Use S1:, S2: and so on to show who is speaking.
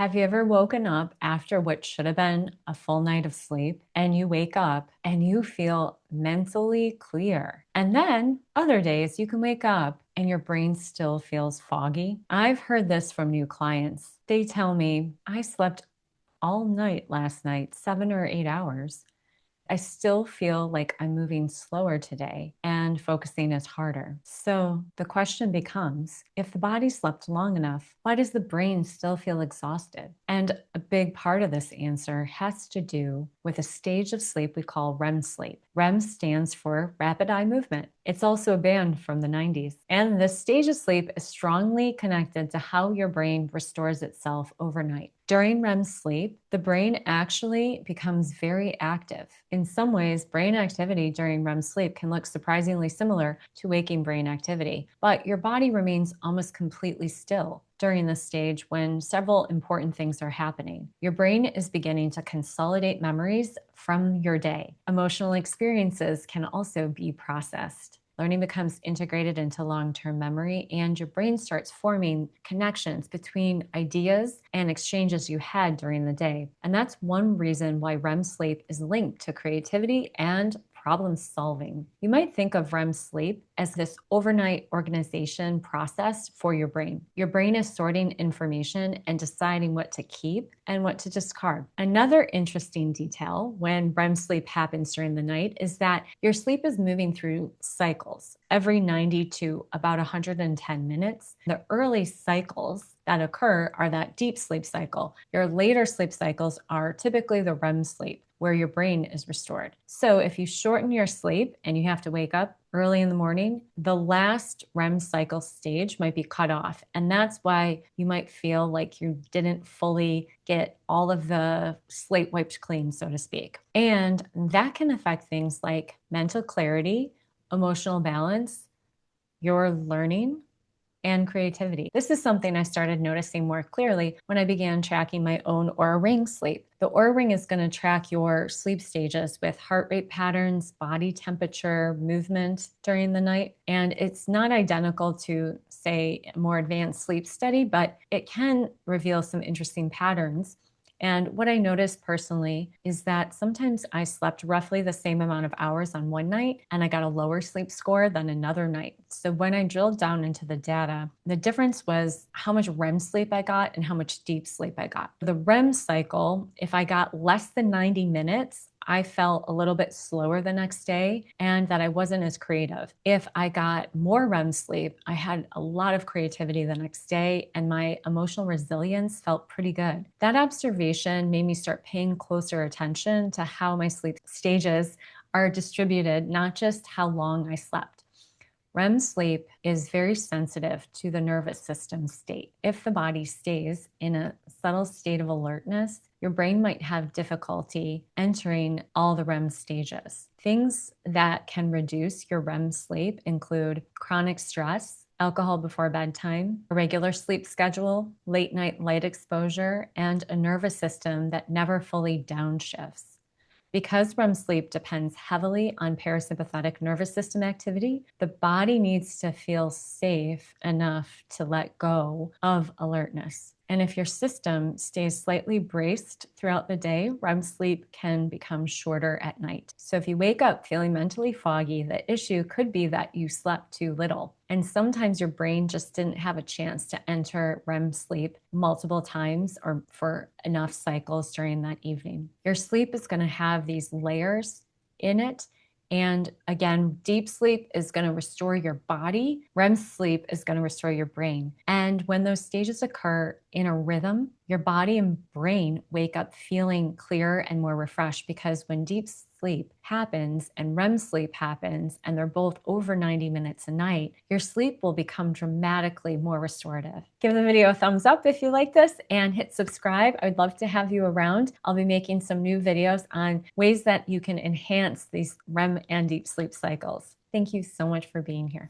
S1: Have you ever woken up after what should have been a full night of sleep and you wake up and you feel mentally clear? And then other days you can wake up and your brain still feels foggy. I've heard this from new clients. They tell me, I slept all night last night, 7 or 8 hours. I still feel like I'm moving slower today and focusing is harder. So the question becomes, if the body slept long enough, why does the brain still feel exhausted? And a big part of this answer has to do with a stage of sleep we call REM sleep. REM stands for rapid eye movement. It's also a band from the 90s. And this stage of sleep is strongly connected to how your brain restores itself overnight. During REM sleep, the brain actually becomes very active. In some ways, brain activity during REM sleep can look surprisingly similar to waking brain activity, but your body remains almost completely still during this stage when several important things are happening. Your brain is beginning to consolidate memories from your day. Emotional experiences can also be processed. Learning becomes integrated into long-term memory, and your brain starts forming connections between ideas and exchanges you had during the day. And that's one reason why REM sleep is linked to creativity and problem solving. You might think of REM sleep as this overnight organization process for your brain. Your brain is sorting information and deciding what to keep and what to discard. Another interesting detail when REM sleep happens during the night is that your sleep is moving through cycles every 90 to about 110 minutes. The early cycles that occur are that deep sleep cycle. Your later sleep cycles are typically the REM sleep, where your brain is restored. So if you shorten your sleep and you have to wake up early in the morning, the last REM cycle stage might be cut off. And that's why you might feel like you didn't fully get all of the slate wiped clean, so to speak. And that can affect things like mental clarity, emotional balance, your learning, and creativity. This is something I started noticing more clearly when I began tracking my own Aura Ring sleep. The Aura Ring is going to track your sleep stages with heart rate patterns, body temperature, movement during the night. And it's not identical to, say, a more advanced sleep study, but it can reveal some interesting patterns. And what I noticed personally is that sometimes I slept roughly the same amount of hours on one night and I got a lower sleep score than another night. So when I drilled down into the data, the difference was how much REM sleep I got and how much deep sleep I got. The REM cycle, if I got less than 90 minutes, I felt a little bit slower the next day and that I wasn't as creative. If I got more REM sleep, I had a lot of creativity the next day and my emotional resilience felt pretty good. That observation made me start paying closer attention to how my sleep stages are distributed, not just how long I slept. REM sleep is very sensitive to the nervous system state. If the body stays in a subtle state of alertness, your brain might have difficulty entering all the REM stages. Things that can reduce your REM sleep include chronic stress, alcohol before bedtime, a regular sleep schedule, late night light exposure, and a nervous system that never fully downshifts. Because REM sleep depends heavily on parasympathetic nervous system activity, the body needs to feel safe enough to let go of alertness. And if your system stays slightly braced throughout the day, REM sleep can become shorter at night. So if you wake up feeling mentally foggy, the issue could be that you slept too little. And sometimes your brain just didn't have a chance to enter REM sleep multiple times or for enough cycles during that evening. Your sleep is going to have these layers in it. And again, deep sleep is going to restore your body. REM sleep is going to restore your brain. And when those stages occur in a rhythm, your body and brain wake up feeling clearer and more refreshed, because when deep sleep happens and REM sleep happens, and they're both over 90 minutes a night, your sleep will become dramatically more restorative. Give the video a thumbs up if you like this and hit subscribe. I'd love to have you around. I'll be making some new videos on ways that you can enhance these REM and deep sleep cycles. Thank you so much for being here.